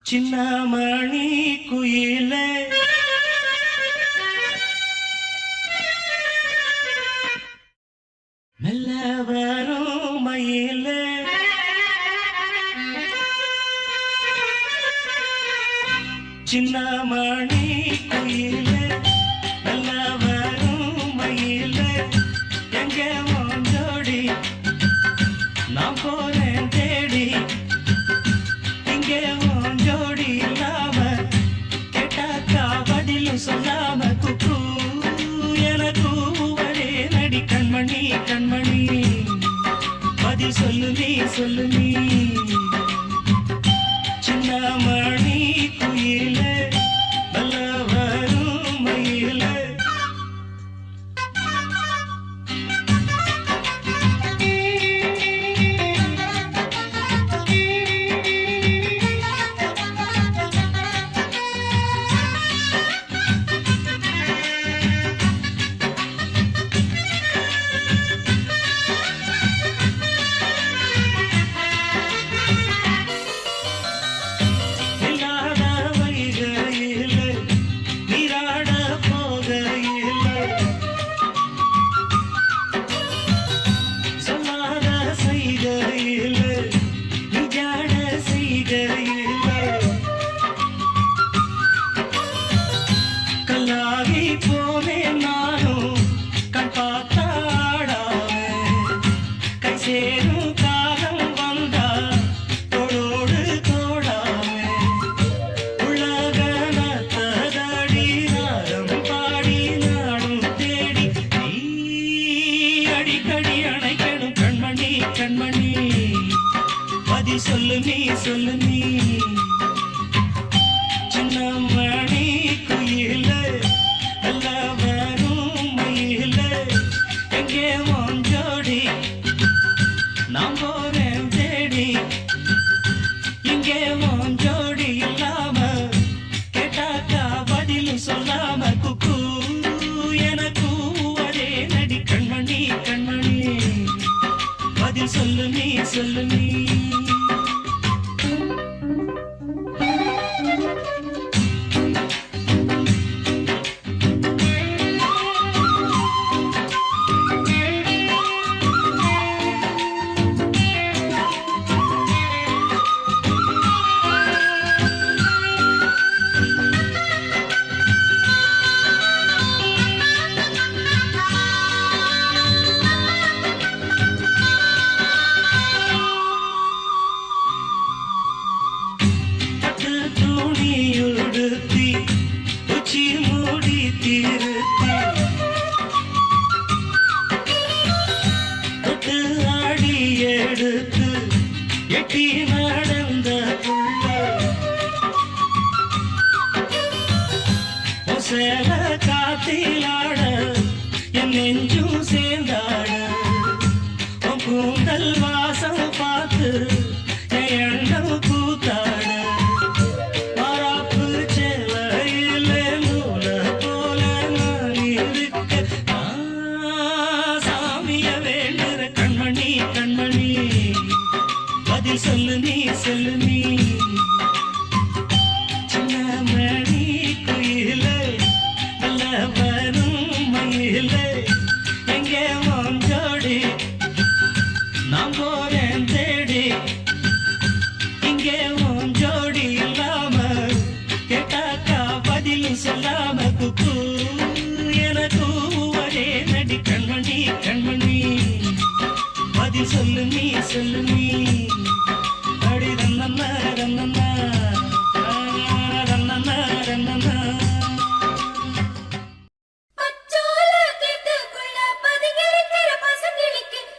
சின்னமணி குயிலே மெல்ல வரும் மயிலே சின்னமணி குயிலே மெல்ல வரும் மயிலே எங்க ஜோடி நான் போறேன் தேடி இங்கே ஜோடி இல்லாம கேட்டாக்கா பதிலும் சொல்லாம குக்கு எனக்கு ஒரே நடி கண்மணி கண்மணி பதில் சொல்லு நீ சின்னமணி குயிலே நல்ல வரும் மயிலே கண்மணி பதில் சொல்லு நீ சின்னமணி குயிலே நல்ல வரும் மயிலே எங்கே ஜோடி நான் போறேன் தேடி இங்கே ஜோடி இல்லாம கேட்டாக்கா பதிலும் சொல்லாம குக்கு எனக்கு ஒரே நடி கண்மணி கண்மணி பதில் சொல்லு நீ எட்டி நடந்த சேல காத்திலாட என் நெஞ்சும் சேர்ந்தாட கூந்தல் வாசம் பார்த்து எண்ணம் கூத்தாட மாறாப்பு சேலையில நூல போல நான் இருக்க சாமிய வேண்டுற கண்மணி கண்மணி பதில் சொல்லு நீ சின்னமணி குயிலே நல்ல வரும் மயிலே எங்கே ஜோடி நான் போறேன் தேடி இங்கே ஜோடி இல்லாம கேட்டாக்கா பதிலும் சொல்லாம குக்கு எனக்கு ஒரே நடி கண்மணி கண்மணி பதில் சொல்லு நீ அடி ரன்னம்மா ரன்னம்மா ரன்னம்மா ரன்னம்மா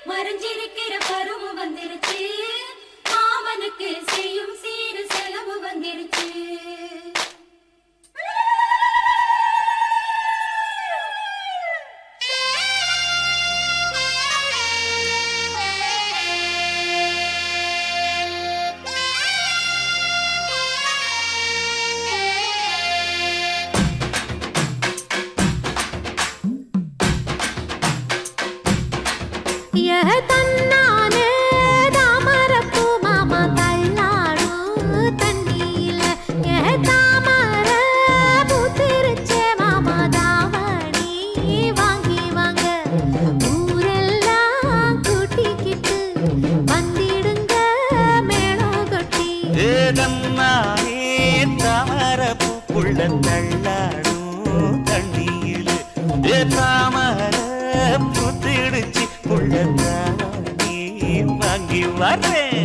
மறைஞ்சிருக்கிற பருவம் வந்துருச்சு மாமனுக்கு செய்யும் சீரு செலவு வந்துருச்சு தன்னானே தாமரப்பூ மாமா தள்ளாடும் தண்ணியில தன்னானே தாமரப்பு புள்ள தள்ளாடும் தண்ணியில் தாமர புத்திடுச்சு புள்ள தானே வாங்கி வரேன்.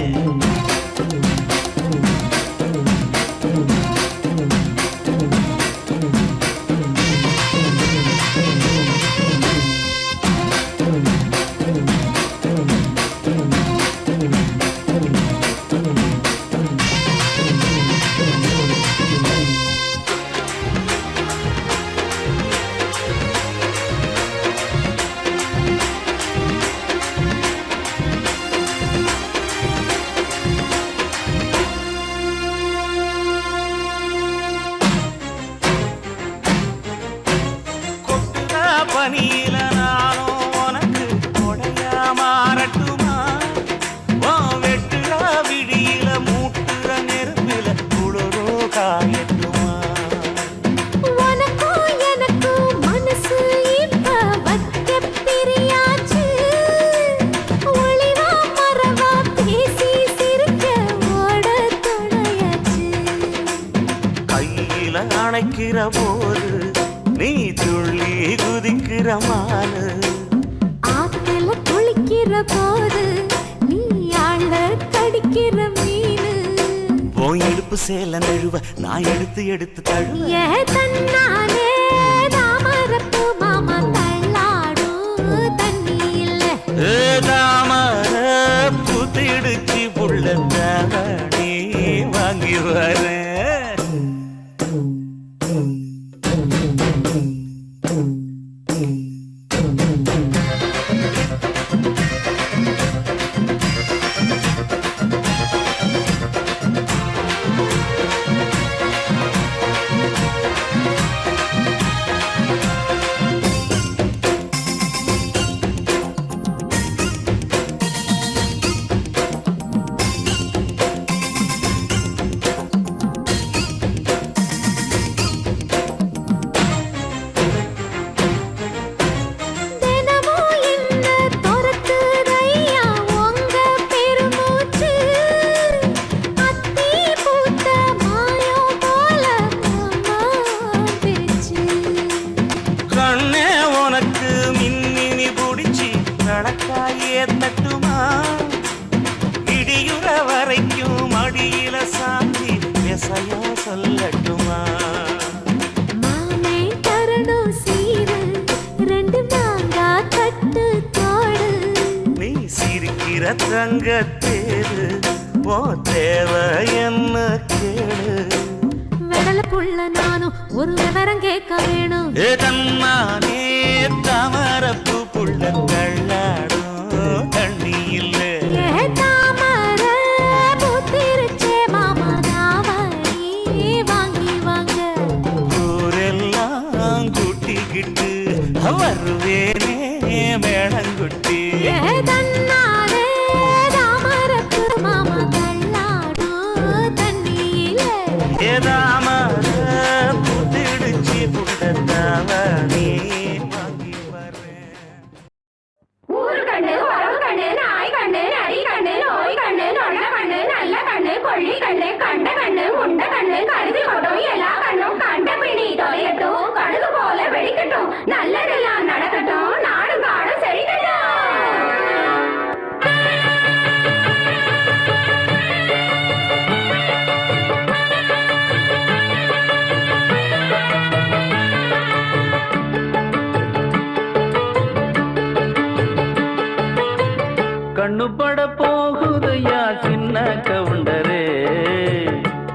பனியில நானும் உனக்கு கொடையா மாறட்டுமா? வெட்டுற விடியில மூட்டுற நெருப்பில குளிரோ காயட்டுமா? உனக்கும் எனக்கும் மனசு இப்ப வைக்க பிரியாச்சு. ஒளிவா மறவா பேசி சிரிக்க ஓட துணையாச்சு. கையில அணைக்கிற போது நீ துள்ளி குதிக்கிற மானு, ஆத்துல குளிக்கிற போது நீ ஆள கடிக்கிற மீனு. போய் எடுப்பு சேல நழுவ நான் எடுத்து எடுத்து தழுவ. ஏ தன்னானே தாமரப்பு மாமா தள்ளாடும் தண்ணி இல்ல. தாமர புத்திடுச்சு புள்ள தாவணி வாங்கி வரேன். தட்டுமா இடியுற வரைக்கும் மடியில சாந்தி விசையா சொல்லட்டுமா? மாமே தரணும் சீரு ரெண்டு மாங்கா கட்டு தோடு. நீ சிரிக்கிற தங்கத்தேரு ஓ தேவை என்ன கேளு. வெடல புள்ள நானும் ஒரு விவரம் கேட்க வேணும். தன்னானே தாமரப்பு புள்ள தள்ளாடும் தண்ணி இல்ல. தாமர பூத்திருச்சே மாமா தாவணி வாங்கி வாங்க. ஊரெல்லாம் கூட்டிக்கிட்டு வருவேனே மேளங்குட்டி. தன்னானே தாமரப்பு மாமா தள்ளாடும் தண்ணியில. தாமர புத்திடுச்சு புள்ள தாவணி வாங்கி வரேன். ஊரு கண்ணு உறவு கண்ணு நாய் கண்ணு நரி கண்ணு நோய் கண்ணு நொல்ல கண்ணு நல்ல கண்ணு கொள்ளி கண்ணு கண்ட கண்ணு முண்ட கண்ணு கருதி கொட்டும் எல்லா கண்ணும் கண்ட பிணி தொலையட்டும் கடுகு போல வெடிக்கட்டும் நல்லதெல்லாம் நடக்கட்டும் நாடு காடு செழிக்கட்டும். கண்ணு பட போகுதையா சின்ன கவுண்டரே,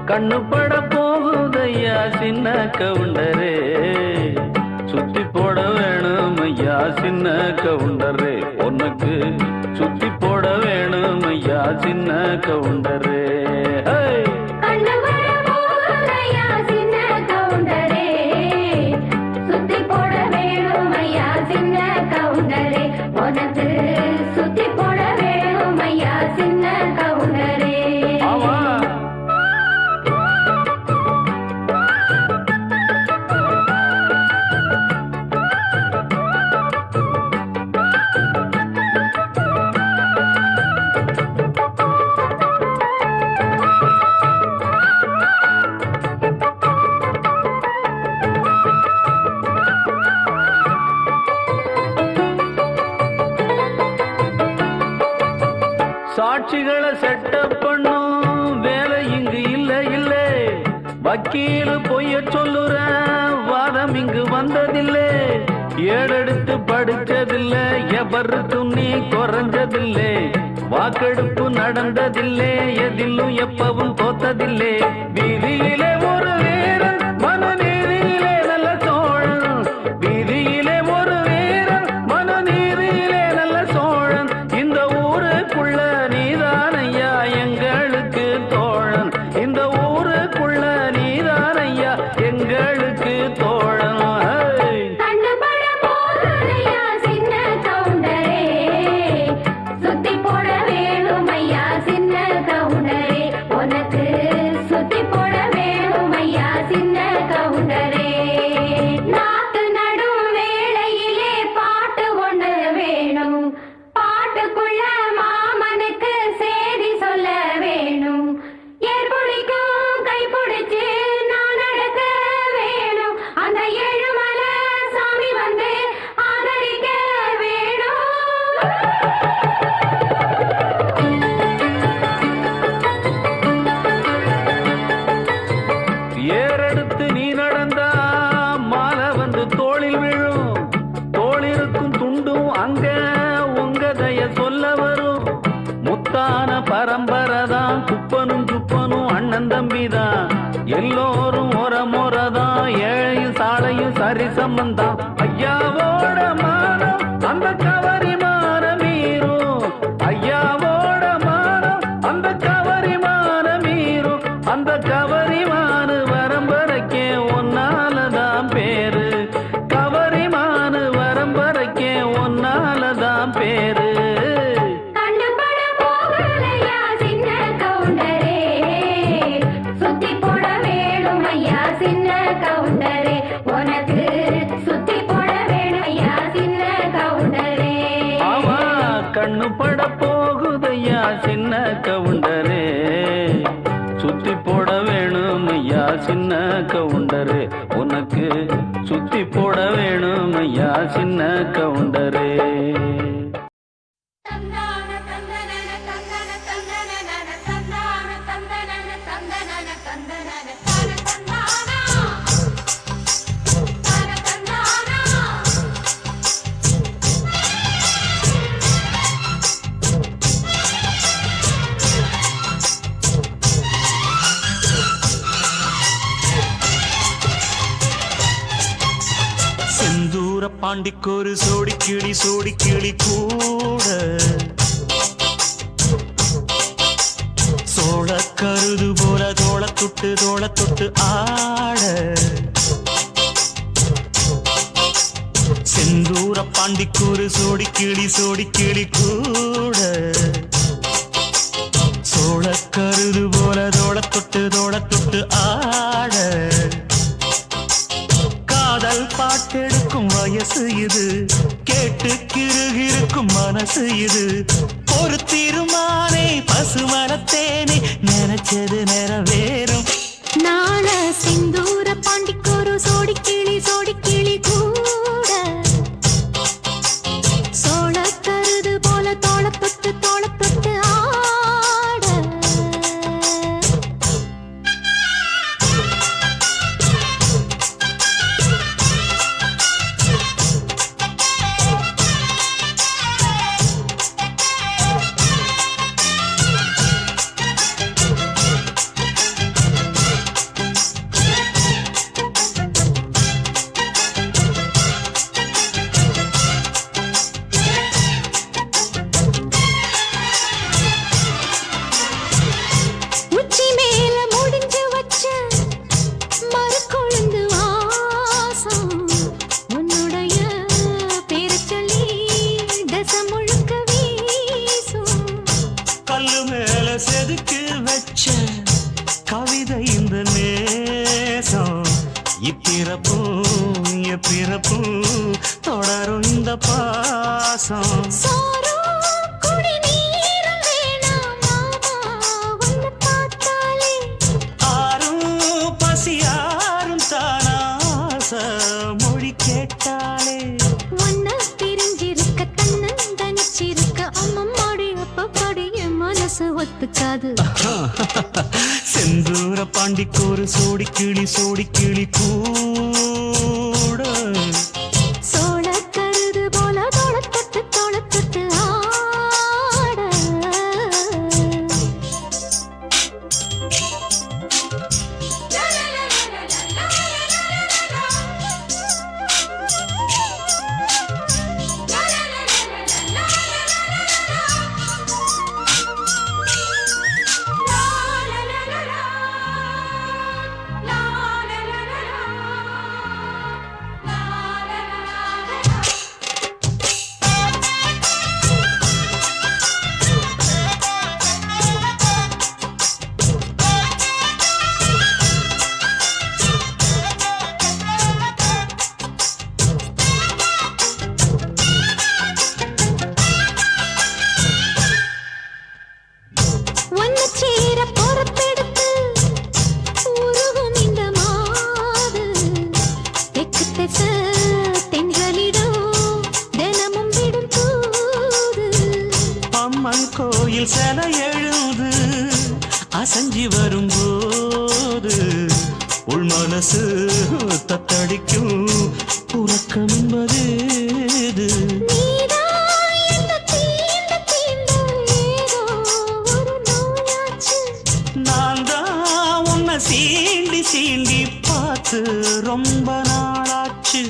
கண்ணு பட போகுதையா சின்ன கவுண்டரே, சுத்தி போட வேணும் ஐயா சின்ன கவுண்டரே, உனக்கு சுத்தி போட வேணும் ஐயா சின்ன கவுண்டரே. கண்ணு வர போகுதையா சின்ன கவுண்டரே, சுத்தி போட வேணும் ஐயா சின்ன கவுண்டரே, உனக்கு சுத்தி போட வேணும் ஐயா சின்ன கவுண்டரே. சாட்சிகளை செட்டப் பண்ணும் வேலை இங்கு இல்ல இல்ல. வக்கீல் பொய்ய சொல்லுற வாதம் இங்கு வந்ததில்லை. ஏடெடுத்து படிச்சதில்லை, எவருக்கும் நீ குறைஞ்சதில்லை. வாக்கெடுப்பு நடந்ததில்லை, எதிலும் எப்பவும் தோத்ததில்லை. வீதியிலே ஒரு வீரன், மனநீதியிலே நல்ல சோழன். வீதியிலே ஒரு வீரன், மனநீதியிலே நல்ல சோழன். இந்த ஊருக்குள்ள நீதானையா எங்களுக்கு தோழன். இந்த ஊருக்குள்ள நீதானையா எங்களுக்கு தோழன். கண்ணுபட போகுதையா சின்ன கவுண்டரே, சுத்தி போட வேணும் ஐயா சின்ன கவுண்டரே, உனக்கு சுத்தி போட வேணும் ஐயா சின்ன கவுண்டரே. நாத்து நடும் வேளையிலே பாட்டு ஒண்ணு வேணும், பாட்டுக்குள்ள மாமனுக்கு சேதி சொல்ல வேணும். ஏற்புடிக்கும் கை பிடிச்சு நான் நடக்க வேணும், அந்த ஏழுமலை சாமி வந்து ஆதரிக்க வேணும். ஏறெடுத்து நீ நடந்தா மாலை வந்து தோளில் விழும். தோளிருக்கும் துண்டும் அங்க உங்க தய சொல்ல வரும். முத்தான பரம்பரைதான், குப்பனும் சுப்பனும் அண்ணன் தம்பிதான். எல்லோரும் முறைதான், ஏழையும் சாலையும் சரி சம்பந்தான். ஐயாவோட மானம் அந்த கவரி மான மீறும். ஐயாவோட மானம் அந்த கவரி மான மீறும். அந்த கவரிமானு வரம்பரைக்கே ஒன்னாலதான் பேரு. கவரிமானு வரம்பரைக்கே ஒன்னாலதான் பேரு. கண்ணுபட போகலையா சின்ன கவுண்டரே, சுத்தி போட வேணும் ஐயா சின்ன கவுண்டரே, உனக்கு சுத்தி போட வேணும் ஐயா சின்ன கவுண்டரே. ஆமா, கண்ணு பட போகுதையா சின்ன கவுண்டரே, சுத்தி போட வேணும் ஐயா சின்ன கவுண்டரே, உனக்கு சுத்தி போட வேணும் ஐயா சின்ன கவுண்டரே. தந்தான தந்தனன தந்தன தந்தனன தந்தான தந்தனன தந்தனன தந்தனன தான தந்தானா தான தந்தானா. செந்தூர பாண்டிக்கொரு சோடி கிளி கூட சோழ கருது போல தோள தொட்டு ஆட. செந்தூர பாண்டிக்கொரு சோடி கிளி கூட சோழ கருது போல தோள தொட்டு ஆட. காதல் பாட்டெடுக்கும் வயசு இது, கேட்டு கிருகிருக்கும் மனசு இது. ஒரு திருமானே பசுமரத்தேனே நினைச்சது நிறைவேறும். நாள சிந்தூர பாண்டிக்கொரு சோடி கிளி கூட சோழ கருது போல தோளப்பட்டு ஆட. உச்சி மேல முடிஞ்சு வச்ச மறுக்கொழுந்து வாசம், உன்னுடைய பேரை சொல்லி தசம் முழுக்க வீசும். கல்லு மேல செதுக்கு வச்ச கவிதை இந்த நேசம். இப்பிறப்பும் எப்பிறப்பும் தொடரும் இந்த பாசம். சோறும் குடிநீரும் வேணாம் மாமா, உன்னை பார்த்தாலே ஆரும் பசியாரும் தானாச மொழி கேட்டாலே. உன்னை பிரிஞ்சிருக்க தன்னந்தனிச்சிருக்க அம்மம்மாடி அப்பப்படி என் மனசு ஒத்துக்காது. செந்தூர பாண்டிக்கு ஒரு சோடி கிளி கூட சோழ கருது போல தோளத்தொட்டு ஆட. கோயில் சில எழுது அசஞ்சி வரும்போது உள் மனசு தத்தடிக்கும் உறக்கம் என்பது நான் தான் உன்னை சீண்டி பார்த்து ரொம்ப நாளாச்சு.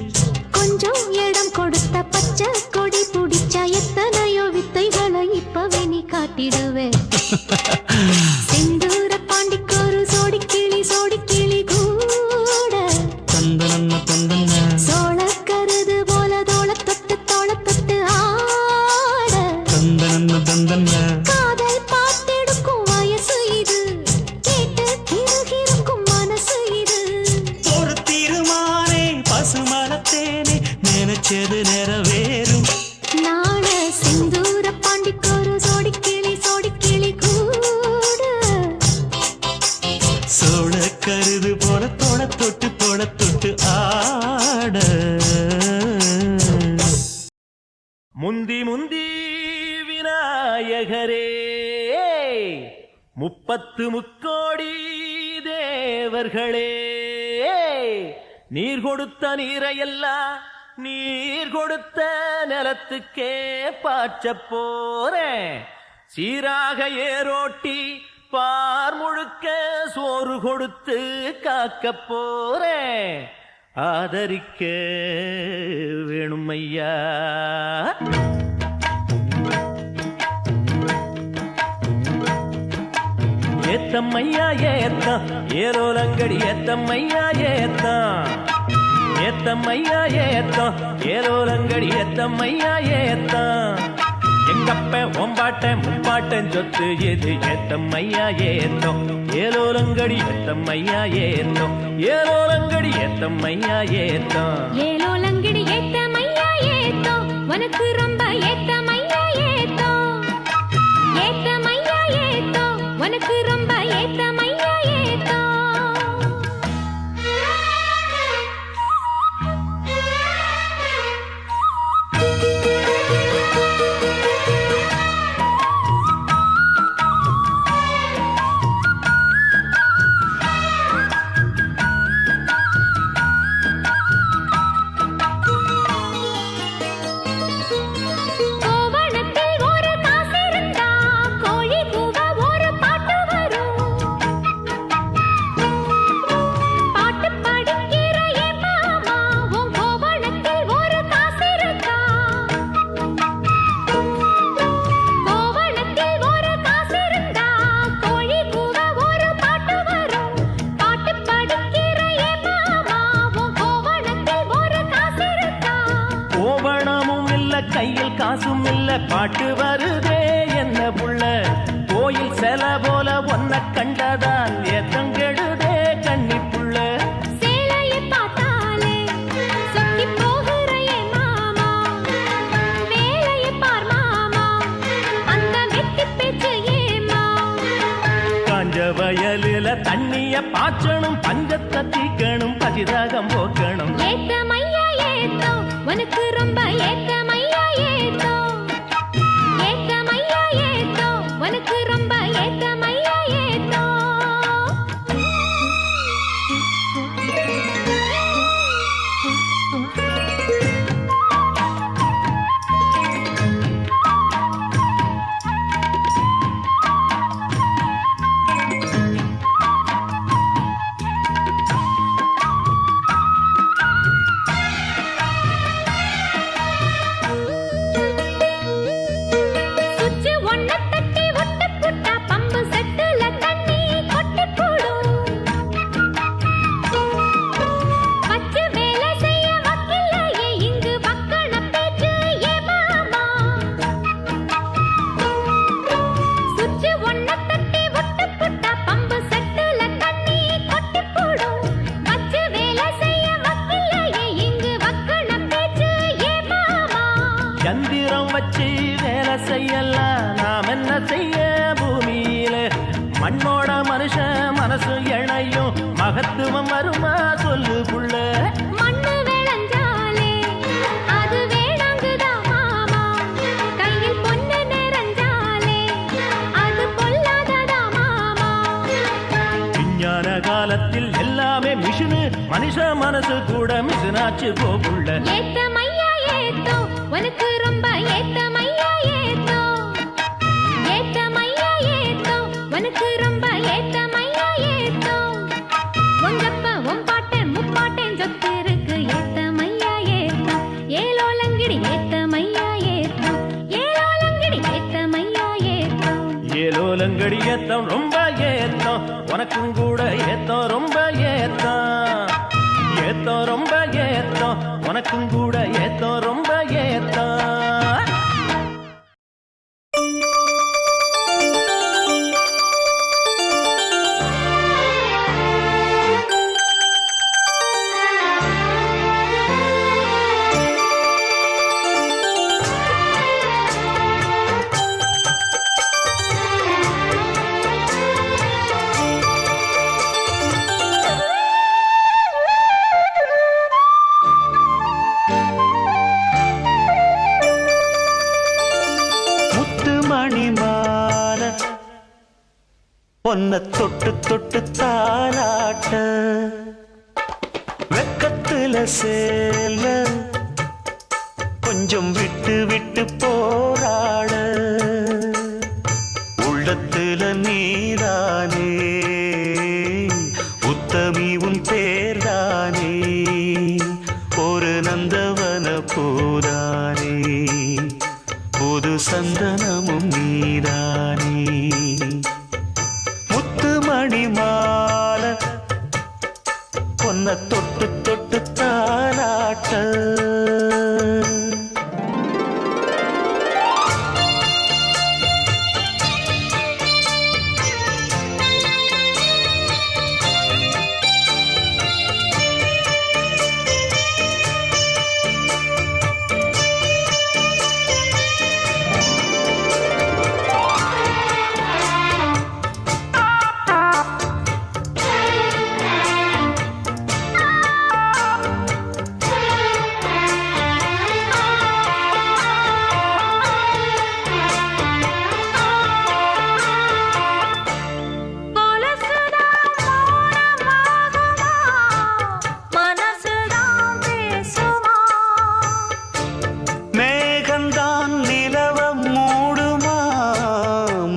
கொஞ்சம் இடம் கொடுத்த பச்சை கொடி பிடிச்சா எத்தனையோ வித்தைகளை இப்பவே நீ காட்டிடுவே. செந்தூர பாண்டிக்கு ஒரு சோடி கிளி கூட தந்தன சோழ கருது போல தோளத்தொட்டு ஆட. தந்தன காதல் பார்த்தெடுக்கும் வயசு இது, கேட்டு திருகிருக்கும் மனசு இது. ஒரு தீர்மானே பசுமரத்தேனே நினைச்சது நிறைவேறும். நாள செந்தூர பாண்டிக்கு ஒரு சோடி கிளி கூட சோழ கருது போல தோளத்தொட்டு ஆட. முந்தி விநாயகரே 30 முக்கோடி தேவர்களே, நீர் கொடுத்த நீரையெல்லாம் நீர் கொடுத்த நிலத்துக்கே பாய்ச்ச போறேன். சீராக ஏரோட்டி பார் முழுக்க சோறு கொடுத்து காக்க போறேன். ஆதரிக்க வேணும் ஐயா. ஏத்தம்மையா ஏத்தம் ஏரோலங்கடி ஏத்தம்மையா ஏத்தம். ஏத்தம்மையா ஏத்தம் ஏரோலங்கடி ஏத்தம்மையா ஏத்தம். எங்கப்ப ஒம்பாட்டன் முப்பாட்டன் சொத்து எது ஏத்தம்மையா ஏத்தம். ஏலோலங்கடி ஏத்தம்மையா ஏத்தம். ஏலோலங்கடி ஏத்தம்மையா ஏத்தம். ஏலோலங்கடி ஏத்தமையா ஏத்தோ, உனக்கு ரொம்ப ஏத்தமையா ஏத்தோ. ஏத்தமையா ஏத்தோ, உனக்கு ரொம்ப ஏத்தமையா ஏத்தோ. கையில் காசும் இல்ல பாட்டு வருதே என்ன புள்ள. கோயில் செல போல ஒன்ன கண்டதான் ஏத்தங்கெடுதே கண்ணி புள்ள. சேலையை பார்த்தாலே சொக்கி போகிற என் மாமா, வேலையை பார் மாமா, அந்த வெட்டி பேச்சு ஏமா. காஞ்ச வயலில தண்ணிய பாய்ச்சணும், பஞ்சத்தை தீக்கணும், பசிதாகம் போக்கணும். ஏத்தமையா ஏத்தோ, உனக்கு ரொம்ப ஏத்தமையா ஏத்தோ. ஏத்தமையா ஏத்தோ, உனக்கு ரொம்ப ஏத்த மகத்துவம் வருமா சொல்லு புள்ள. மண்ணு விளைஞ்சாலே அது வேணாங்குதா மாமா, கையில் பொண்ணு நிறைஞ்சாலே அது பொல்லாததா மாமா. விஞ்ஞான காலத்தில் எல்லாமே மிஷினு, மனுஷ மனசு கூட மிஷினாச்சு போகுள்ள. ஏத்தமையா ஏத்தோ உனக்கு ரொம்ப ஏத்தமையா ஏத்தோ, ஏத்தமையா ஏத்தோ உனக்கு ரொம்ப ஏத்தமையா ஏத்தோ. உங்கப்ப உன் பாட்டன் முப்பாட்டன் சொத்து இருக்கு ஏத்தமையா ஏத்தோ. ஏலோலங்கிடி ஏத்தமையா ஏத்தோ, ஏலோலங்கிடி ஏத்தமையா ஏத்தோ. ஏலோலங்கடி ஏத்தம் ரொம்ப ஏத்தம், உனக்கும் கூட ஏத்தம் ரொம்ப ஏத்தம். ஏத்தம் ரொம்ப ஏத்தம், உனக்கும் கூட ஏத்தம் ரொம்ப ஏத்தம். பொன்ன தொட்டு தொட்டு தாலாட்ட வெக்கத்துல சேல கொஞ்சம் விட்டு விட்டு போராட உள்ளத்துல நீதானே உத்தமி உன் பேர்தானே ஒரு நந்தவன போதானே புது சந்தனமும் நீதானே மணிமால பொன்ன தொட்டு தொட்டு தாலாட்ட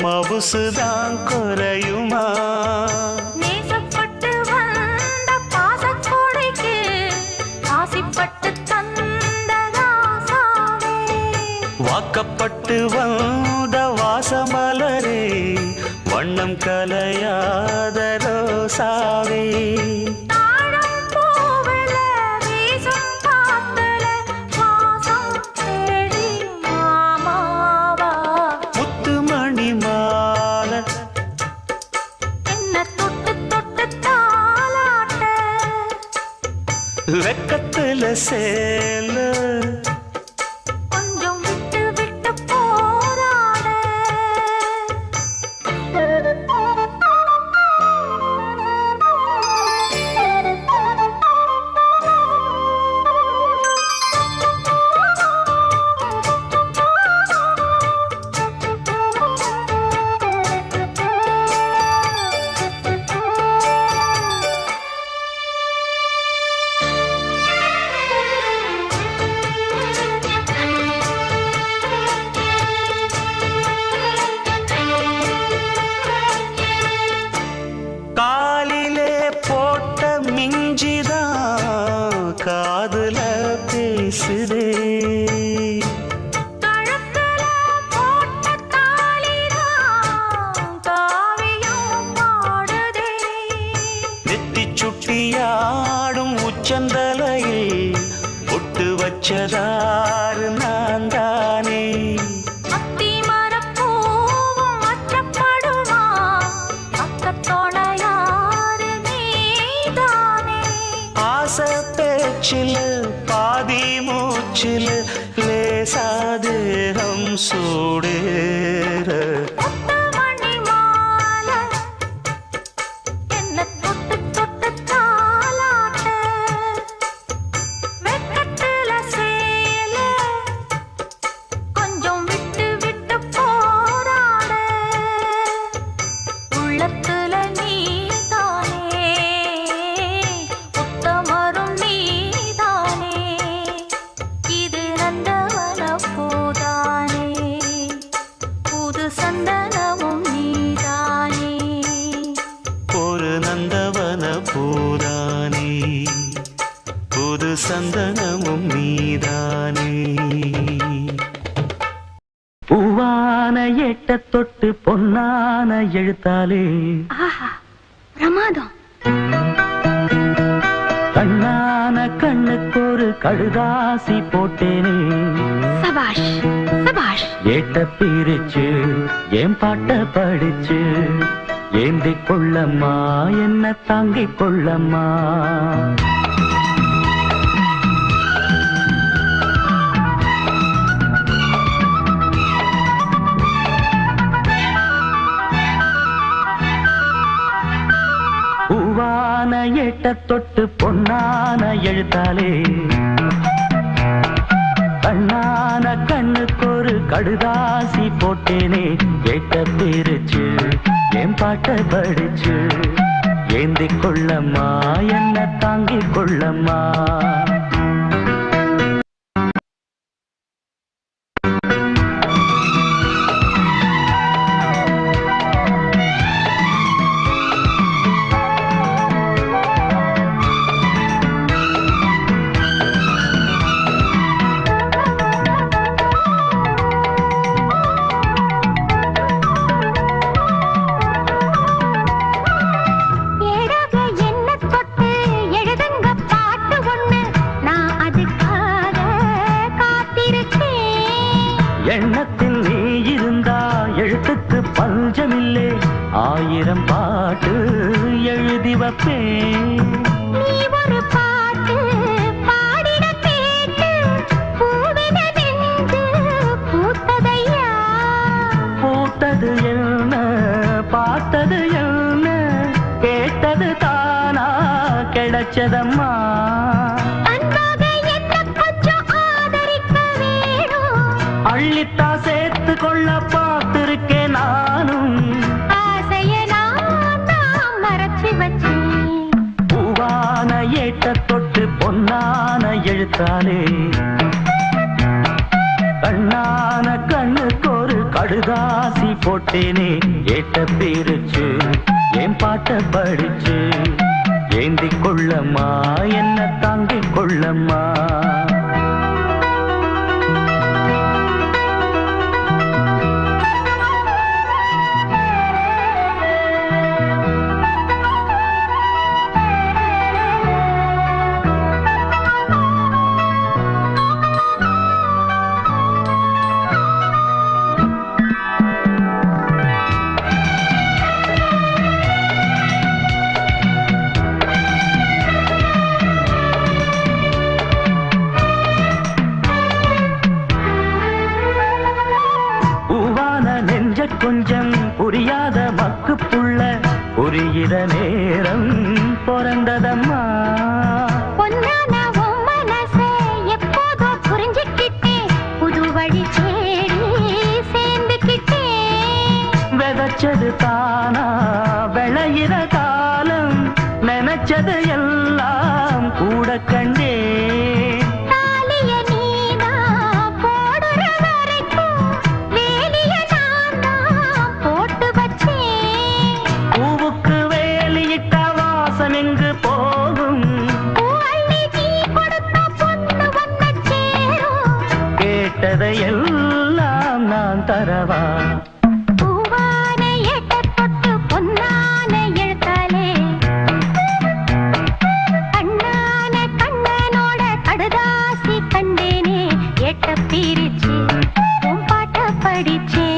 மவுசுதான் குறையுமா நேசப்பட்டு வந்த பாசக்கோடைக்கு ஆசிப்பட்டு தந்ததாசாவே வாக்கப்பட்டு வந்த வாசமலரே வண்ணம் கலையாத ரோசாவே வெக்கத்துல சேல கொஞ்சம் விட்டு விட்டு போராட காதுல பேசுதே கழுத்துல போட்ட தாலிதான் காவியம் பாடுதே நெத்தி சுட்டியாடும் உச்சந்தலையில் ஒட்டு வச்சதாறு நான் தானே அத்தி மரப்பூவும் அச்சப்படுமா அக்கத்தோட யாரு நீதானே ஆசை பேச்சில் பாதி மூச்சில் லேசாதேகம் சூடேற மணி மாலை என்ன தொட்டு தொட்டு சந்தனமும் நீதானே. பூவான எட்ட தொட்டு பொன்னான எழுத்தாலே பிரமாதம். கண்ணான கண்ணுக்கு ஒரு கடுதாசி போட்டேனே. சபாஷ் சபாஷ். ஏட்ட பிரிச்சு ஏன் பாட்ட படிச்சு ஏந்திக் கொள்ளம்மா என்ன தாங்கிக் கொள்ளம்மா. பூவான ஏட்ட தொட்டு பொன்னான எழுத்தாலே கண்ணான கண்ணுக்கு ஒரு கடுதாசி போட்டேனே. ஏட்ட பிரிச்சு என் பாட்ட படிச்சு ஏந்திக் கொள்ளம்மா என்ன தாங்கிக் கொள்ளம்மா. எண்ணத்தில் நீ இருந்தா எழுத்துக்கு பஞ்சமில்லே. 1000 பாட்டு எழுதி வைப்பேன். நீ ஒரு பாட்டு பாடிட கேட்டு பூவின நெஞ்சு பூத்ததையா. பூத்தது என்ன பார்த்தது என்ன கேட்டது தானா கிடைச்சதம்மா. அள்ளித்தா சேர்த்து கொள்ள பார்த்திருக்கேன் நானும். ஆசைய நான் மறைச்சு வச்சேன். பூவான ஏட்ட தொட்டு பொன்னான எழுத்தாலே கண்ணான கண்ணுக்கு ஒரு கடுதாசி போட்டேனே. ஏட்ட பிரிச்சு என் பாட்ட படிச்சு ஏந்திக் கொள்ளம்மா என்ன தாங்கிக் கொள்ளம்மா. கொஞ்சம் புரியாத மக்கு புள்ள புரிகிற நேரம் பிறந்ததம்மா. பொன்னான உன் மனசை எப்போதோ புரிஞ்சுக்கிட்டேன். புது வழி தேடி சேர்ந்துக்கிட்டேன். விதைச்சது தானா விளையிற காலம் நினைச்சது எல்லாம் கூட கண்டே. எல்லாம் நான் தரவா. பூவான ஏட்ட தொட்டு பொன்னான எழுத்தாலே கண்ணான கண்ணனோட கடுதாசி கண்டேனே. ஏட்ட பிரிச்சு உன் பாட்ட படிச்சே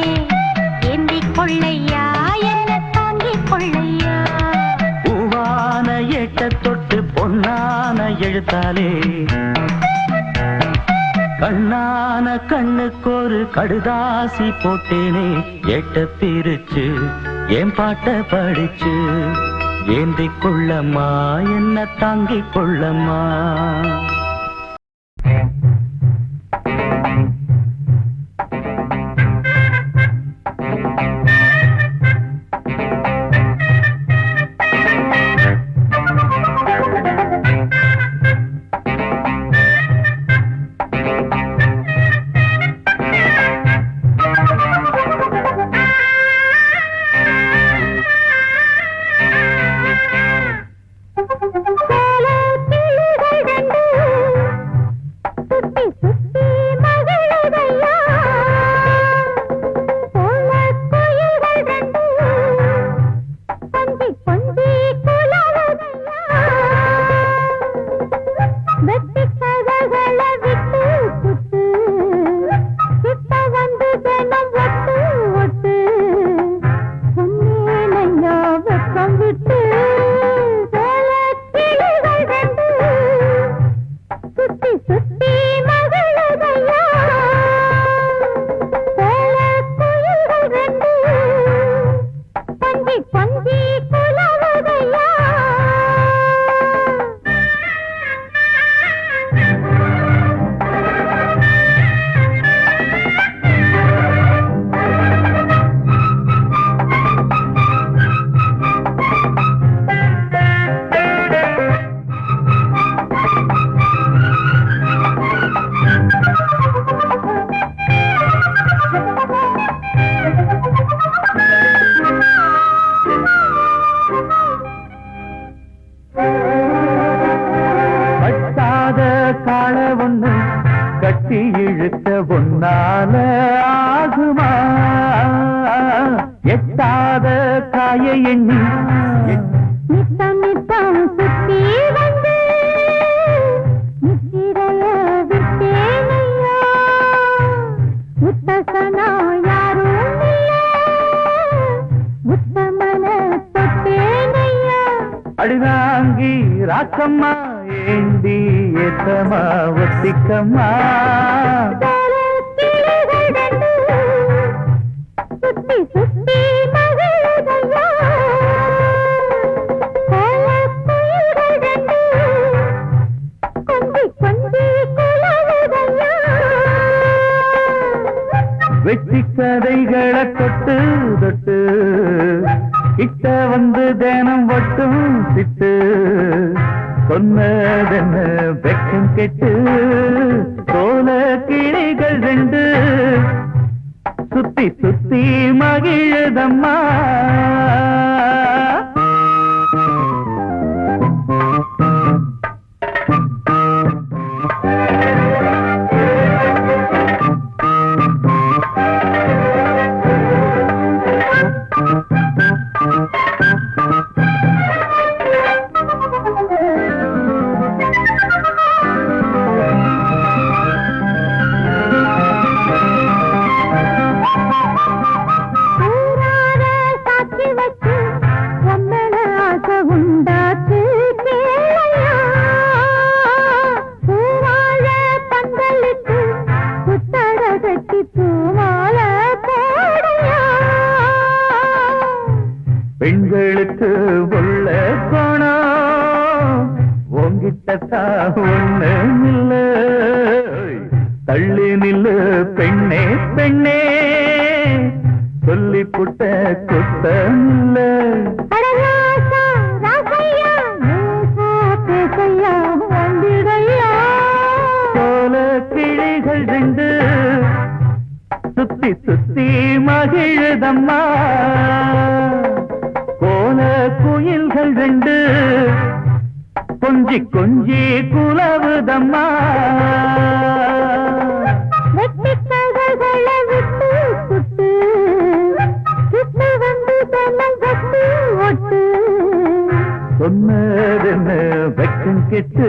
ஏந்திக் கொள்ளையா என்ன தாங்கிக் கொள்ளையா. பூவான ஏட்ட தொட்டு பொன்னான எழுத்தாலே கண்ணான கண்ணுக்கு ஒரு கடுதாசி போட்டேனே. ஏட்ட பிரிச்சு என் பாட்ட படிச்சு ஏந்திக் கொள்ளம்மா என்ன தாங்கிக் கொள்ளம்மா. காலத்தில் எண்ணி நித்தம் நித்தம் சுத்தி வந்து நித்திரைய விட்டேனையா முத்தசனா யாரும் இல்ல முத்தமன தொட்டேனையா அடிதாங்கி ராக்கம்மா ஏண்டி ஏத்தமா ஒத்திக்கம்மா சுத்தி சுத்தி மகிழுதையா கொஞ்சி கொஞ்சி குலவுதையா வெட்டி கதைகளை தொட்டு தொட்டு கிட்ட வந்து தினம் ஒட்டும் சிட்டு சொன்னதென்ன வெக்கம் கெட்டு சோல கிளிகள் ரெண்டு சுத்தி சுத்தி மகிழுதம்மா பெண்களுக்கு உள்ள கோணம் உங்கிட்ட ஒண்ணு இல்ல தள்ளி நில்லு பெண்ணே பெண்ணே சொல்லி புட்ட குத்தம் இல்ல சோல கிளிகள் ரெண்டு சுத்தி சுத்தி மகிழுதம்மா கோல குயில்கள் ரெண்டு கொஞ்சி கொஞ்சி குலவுதம்மா வெட்டிக்கதைகளை விட்டு சுட்டு சுட்டு வந்து தென்னல் கட்டு ஒட்டு சொன்னதென்ன வெக்கம் கெட்டு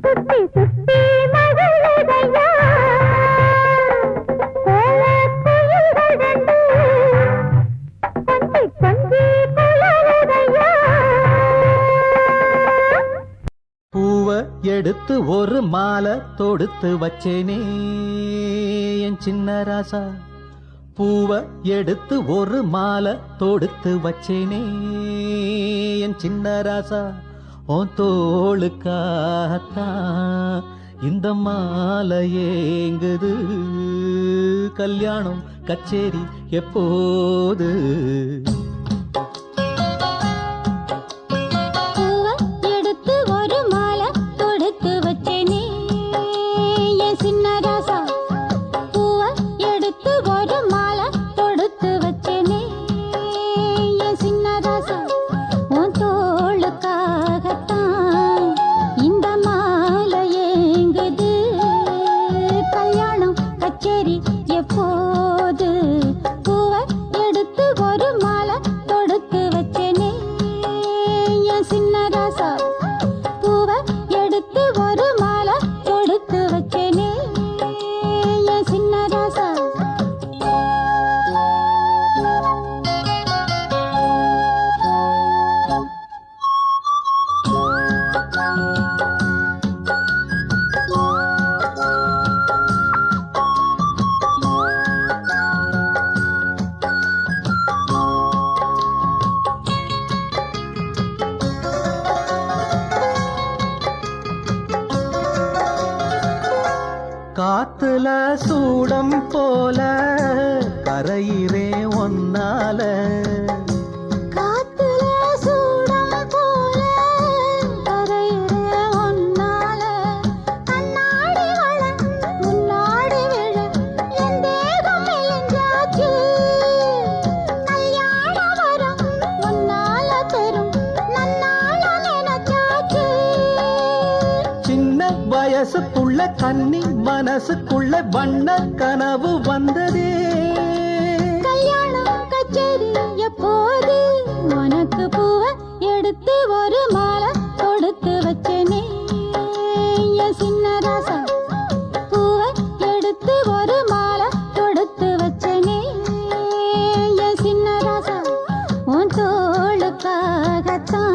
சுத்தி சுத்தி மகிழுதையா பூவை எடுத்து ஒரு மாலை தொடுத்து வச்சேனே என் சின்ன ராசா பூவை எடுத்து ஒரு மாலை தொடுத்து வச்சேனே என் சின்ன ராசா உன் தோளுக்காகத்தான் இந்த மாலை ஏங்குது கல்யாணம் கச்சேரி எப்போது காத்துல சூடம் போல கரையிறே ஒன்னால காத்துல சூடம் போல கரையிறே ஒன்னால கண்ணாடி வள முன்னாடி விழ என் தேகம் மெலிஞ்சாச்சு கல்யாண வரம் ஒன்னால பெரும் நன்னால நினைச்சாச்சு சின்ன வயசுக்குள்ள கன்னி மனசுக்குள்ள வண்ண கனவு வந்ததே கச்சேரி எப்போது உனக்கு பூவை எடுத்து ஒரு மாலை தொடுத்து வச்சேனே என் சின்ன ராசா பூவை எடுத்து ஒரு மாலை தொடுத்து வச்சேனே என் சின்ன ராசா உன் தோளுக்காகத்தான்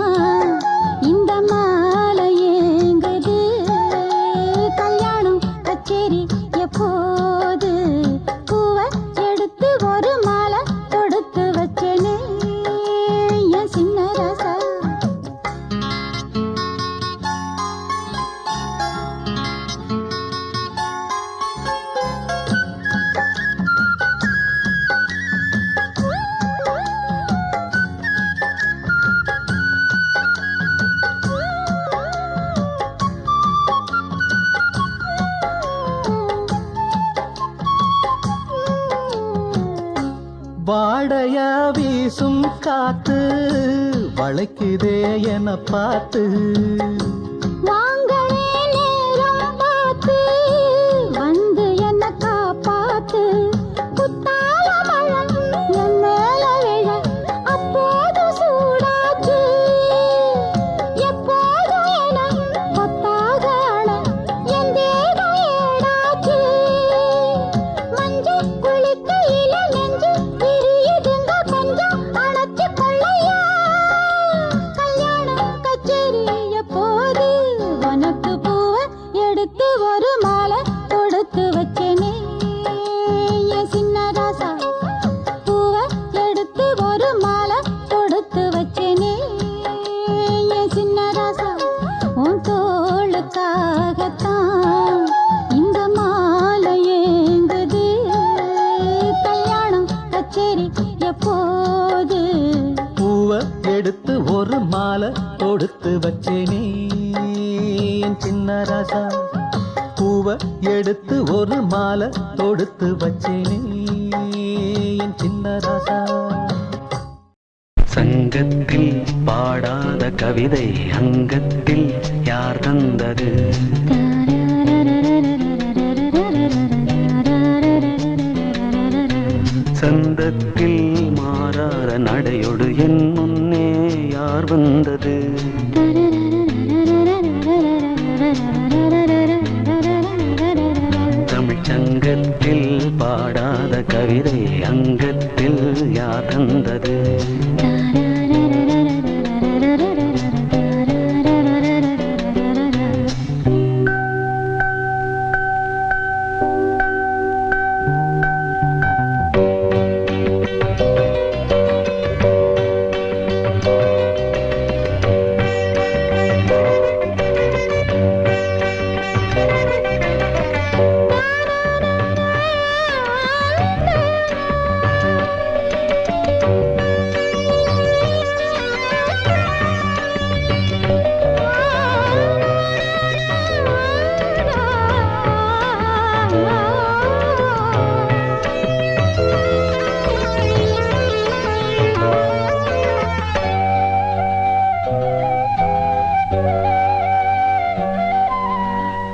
இந்த மாலை ஏங்குது கல்யாணம் கச்சேரி எப்போது பூவை எடுத்து ஒரு மாலை தொடுத்து வச்சேனே என் சின்ன ராசா வாடையா வீசும் காத்து வளைக்குதே என பார்த்து வாங்களே நேரம் பார்த்து வந்து என்ன காப்பாத்து குத்தால மழை என் மேல விழ அப்போது சூடாச்சு எப்போதும் என கொத்தாக அழ என் தேகம் ஏடாச்சு மஞ்சு குளிக்கையில நெஞ்சு பிரியுதுங்க கொஞ்சம் அணைச்சு கொள்ளையா கல்யாணம் கச்சேரி எப்போது உனக்கு பூவை எடுத்து ஒரு மாலை தொடுத்து வச்சேனே என் சின்ன ராசா பூவை எடுத்து ஒரு மாலை தொடுத்து வச்சேனே என் சின்ன ராசா உன் தோளுக்காகத்தான் இந்த மாலை ஏங்குது கல்யாணம் கச்சேரி எப்போது பூவை எடுத்து ஒரு மாலை தொடுத்து வச்சேனே என் சின்ன ராசா பூவை எடுத்து ஒரு மாலை தொடுத்து வச்சேனே என் சின்ன ராசா சங்கத்தில் பாடாத கவிதை அங்கத்தில் யார் தந்தது சந்தத்தில் மாறாத நடையொடு என் முன்னே யார் வந்தது தமிழ் சங்கத்தில் பாடாத கவிதை அங்கத்தில் யார் தந்தது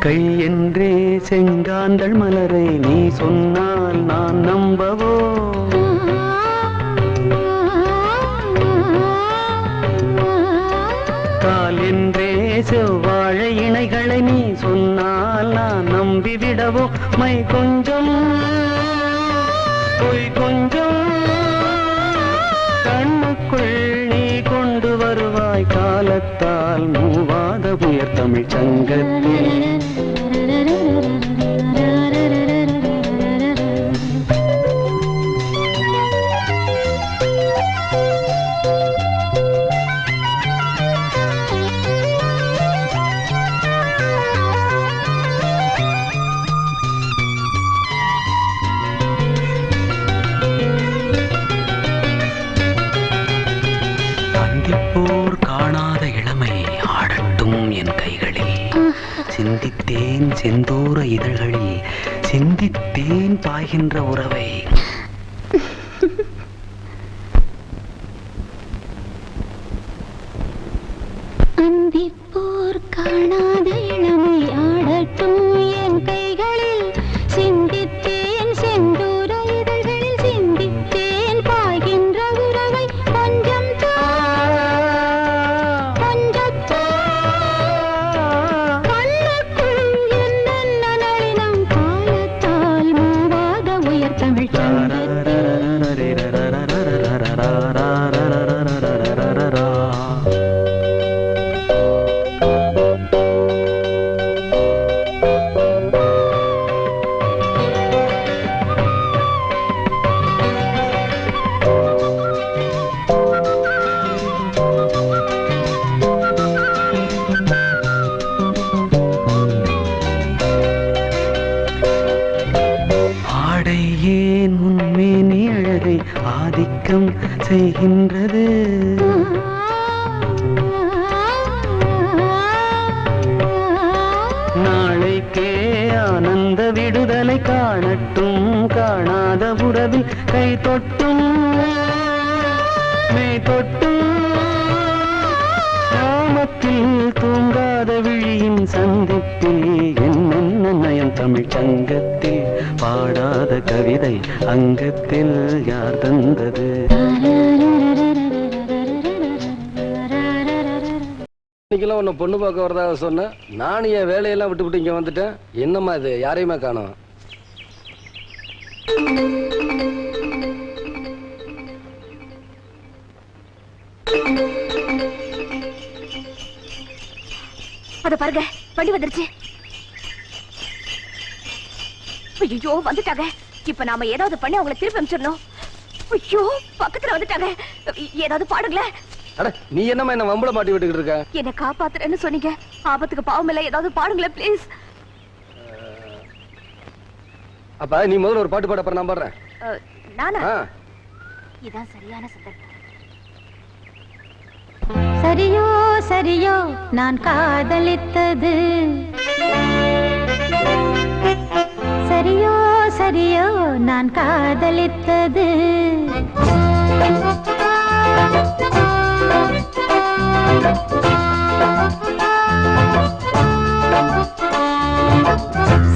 கை என்றே செங்காந்தள் மலரை நீ சொன்னால் நான் நம்பவோ கால் என்றே செவ்வாழை இணைகளை நீ சொன்னால் நான் நம்பிவிடவோ மை கொஞ்சம் பொய் கொஞ்சம் கண்ணுக்குள் நீ கொண்டு வருவாய் காலத்தால் மூவாத உயர் தமிழ் சங்கத்தில் போர் காணாத இளமை ஆடட்டும் என் கைகளில் சிந்தித்தேன் செந்தூர இதழ்களில் சிந்தித்தேன் பாய்கின்ற உறவை அந்திப்போர் காணாத இளமை ஆடட்டும் என் கைகளில் சிந்தித்தேன் செந்தூர இதழ்களில் சிந்தித்தேன் பாய்கின்ற ஆடை ஏன் உன்மேனி அழகை ஆதிக்கம் செய்கின்றது நாளைக்கே ஆனந்த விடுதலை காணட்டும் காணாத உறவில் கை தொட்டும் மெய் தொட்டும் கிராமத்தில் தூங்காத விழியின் சந்திப்பில் என்னென்ன நயம் தமிழ் சங்கத்தில் பாடாத கவிதை அங்கத்தில் யார் தந்தது இன்னைக்கெல்லாம் உன்னை பொண்ணு பார்க்க வரதாக சொன்னேன். நானும் என் வேலையெல்லாம் விட்டு இங்க வந்துட்டேன். என்னம்மா இது, யாரையுமே காணோம். அத பாருங்க, வண்டி வந்துருச்சு. ஐயோ வந்துட்டாங்க. இப்ப நாம ஏதாவது பண்ணி அவங்களை திருப்பி அனுப்பிச்சிடணும். ஐயோ பக்கத்துல வந்துட்டாங்க. ஏதாவது பாடுங்களேன். அட நீ என்னம்மா என்ன வம்பள மாட்டி விட்டுக்கிட்டு இருக்க? என்ன காப்பாத்துறேன்னு சொன்னீங்க. ஆபத்துக்கு பாவம் இல்ல, ஏதாவது பாடுங்களேன் ப்ளீஸ். அப்ப நீ முதல்ல ஒரு பாட்டு பாட, அப்புறம் நான் பாடுறேன். நானா? இதான் சரியான சந்தர்ப்பம். சரியோ சரியோ நான் காதலித்தது சரியோ சரியோ நான் காதலித்தது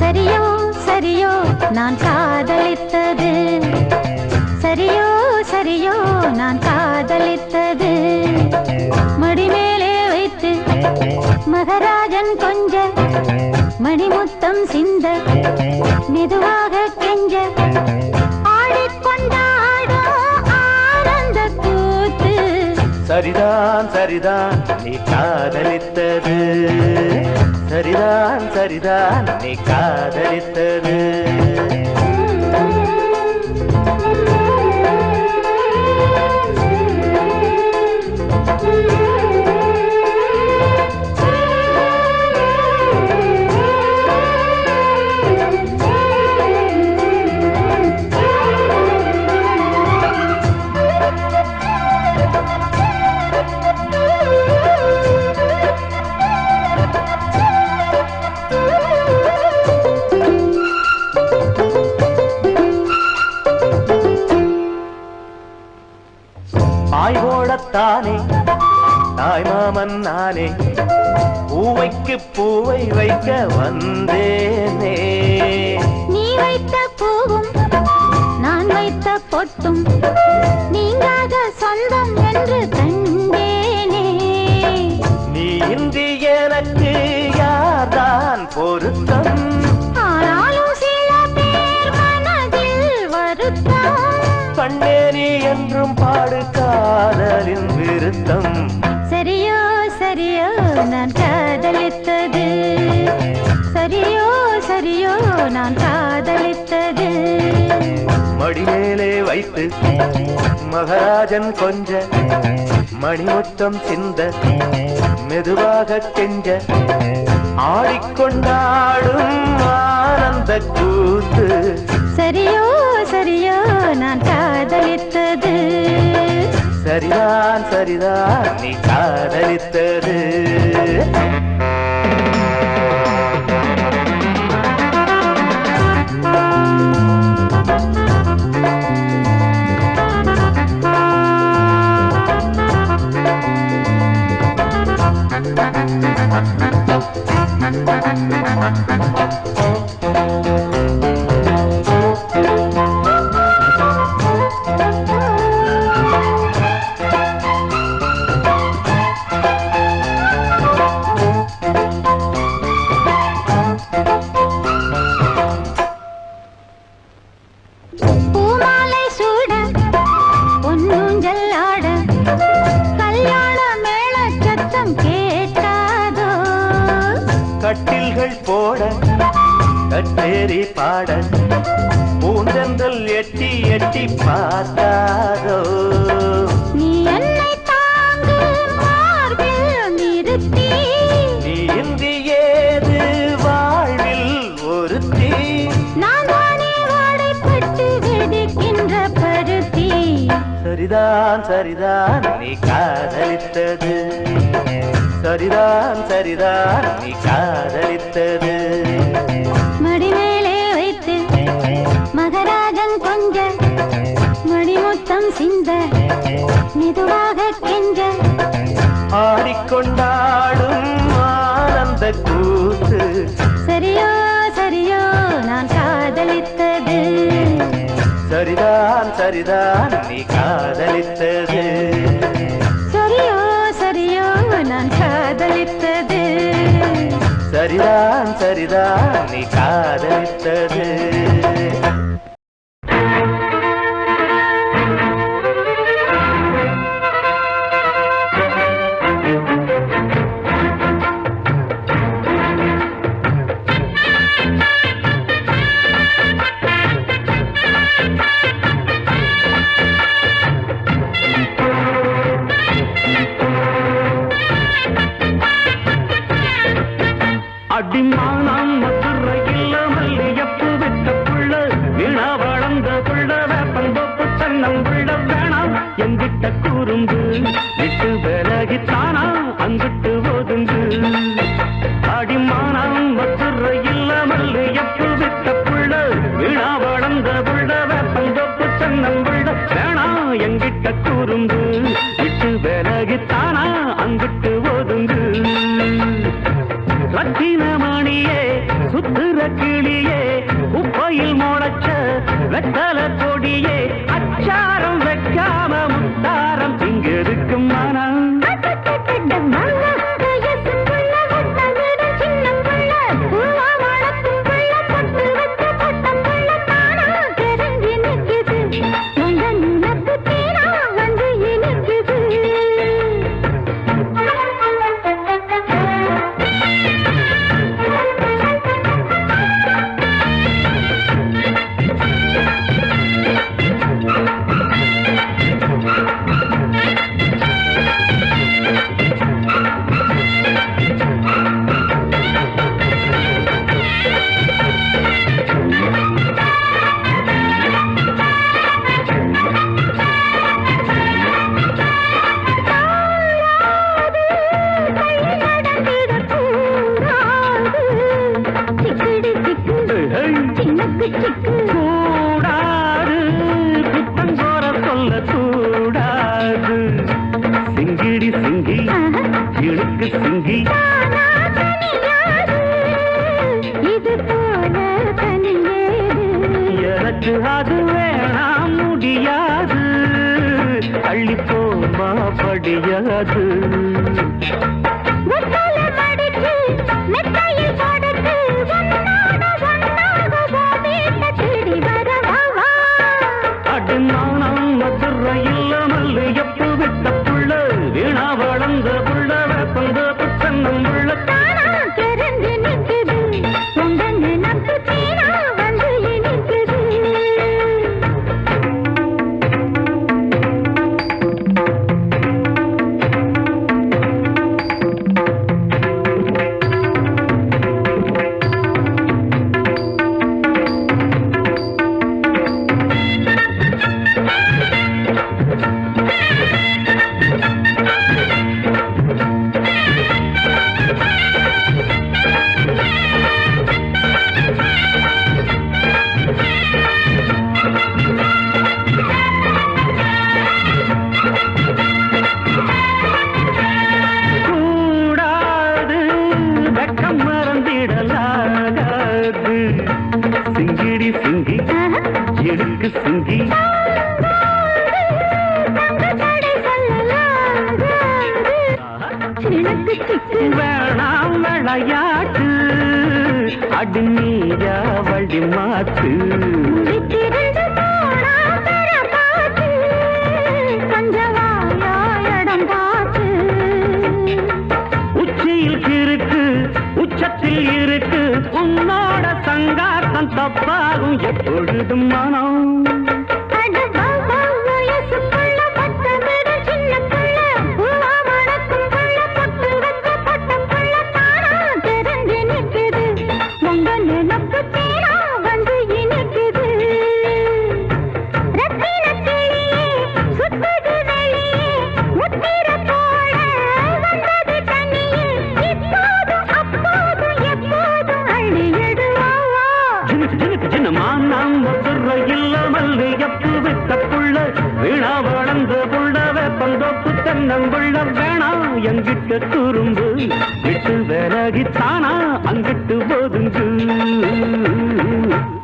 சரியோ சரியோ நான் காதலித்தது சரியோ சரியோ நான் காதலித்தது மடிமேலே வைத்து மகராஜன் கொஞ்ச மணிமுத்தம் சிந்த மெதுவாக கெஞ்ச ஆடிக்கொண்டாடோ ஆனந்த கூத்து சரிதான் சரிதான் நீ காதலித்தது சரிதான் சரிதான் நீ காதலித்தது தானே தாய் மாமன் நானே பூவைக்கு பூவை வைக்க வந்தேனே நீ வைத்த பூவும் நான் வைத்த பொட்டும் நீங்காத சொந்தம் என்று கண்டேனே நீ இன்றி எனக்கு யார்தான் பொருத்தம் ஆனாலும் சில பேர் மனதில் வருத்தம் கண்டேனி என்றும் பாடு காதலின் விருத்தம் சரியோ சரியோ நான் காதலித்தது சரியோ சரியோ நான் காதலித்தது மடிமேலே வைத்து மகராஜன் கொஞ்ச மணிமுத்தம் சிந்த மெதுவாக கெஞ்ச ஆடிக்கொண்டாடும் ஆனந்த கூத்து சரியோ சரியோ நான் காதலித்தது சரிதான் சரிதான் நீ காதலித்தது பூமாலை சூட பொன்னூஞ்சல் ஆட கல்யாண மேள சத்தம் கேட்காதோ கட்டில்கள் போட கட்டேரி பாட பூந்தென்றல் எட்டி எட்டி பார்த்தாதோ நீ என்னை தாங்கு சரிதான் சரிதான் நீ காதலித்தது சரிதான் சரிதான் நீ காதலித்தது மடிமேலே வைத்து மகராஜன் கொஞ்ச மடிமுத்தம் சிந்த மெதுவாக கெஞ்ச ஆடிக்கொண்டாடும் ஆனந்த கூத்து சரியோ சரியோ நான் காதலித்தது சரிதான் சரிதான் நீ காதலித்தது சரியோ சரியோ நான் காதலித்தது சரிதான் சரிதான் நீ காதலித்தது அடிமானம் மதுரையில் மல்லியப்பு விட்ட புள்ள வீணா வளர்ந்த புள்ள வேப்பந்தோப்பு சன்னம் புள்ள வேணாம் எங்கிட்ட கூறும்பு விட்டு விலகித்தானா அங்கிட்டு ஒதுங்கு அடிமானம் மதுரையில் மல்லியப்பு விட்ட புள்ள வீணா வளர்ந்த புள்ள வேப்பந்தோப்பு சன்னம் புள்ள வேணாம் எங்கிட்ட கூறும்பு விட்டு விலகித்தானா அங்கிட்டு ஒதுங்கு ரத்தினமணியே சுத்துற கிளியே உப்பையில் முளைச்ச வெத்தல கொடியே அச்சாரம் வைக்காம முத்தாரம் இங்க இருக்கும் மனம் கூடாது புத்தங்கோர சொல்ல கூடாது சிங்கிடி சிங்கி இழுக்கு சிங்கி இது போல எனக்கு அது வேணாம் முடியாது அள்ளி போமா படியாது அடிமானம் மதுரையில் மல்லியப்பு விட்ட புள்ள வீணா வளர்ந்த புள்ள வேப்பந்த புத்தன்னம் புள்ள கூடாது வெக்கம் மறந்திடலாகாது சிங்கிடி சிங்கி இழுக்கு சிங்கி வேணாம் விளையாட்டு அடிமையா வழி மாத்து உச்சியில் இருக்கு உச்சத்தில் இருக்கு உன்னோட சங்காத்தம் தப்பாகும் எப்பொழுதும் மனம் வந்து இனிக்குது ரத்தின கிளியே சுத்தது தென்னங்குள்ள வேணாம் எங்கிட்ட துரும்பு விட்டு விலகித்தானா அங்கிட்டு ஒதுங்கு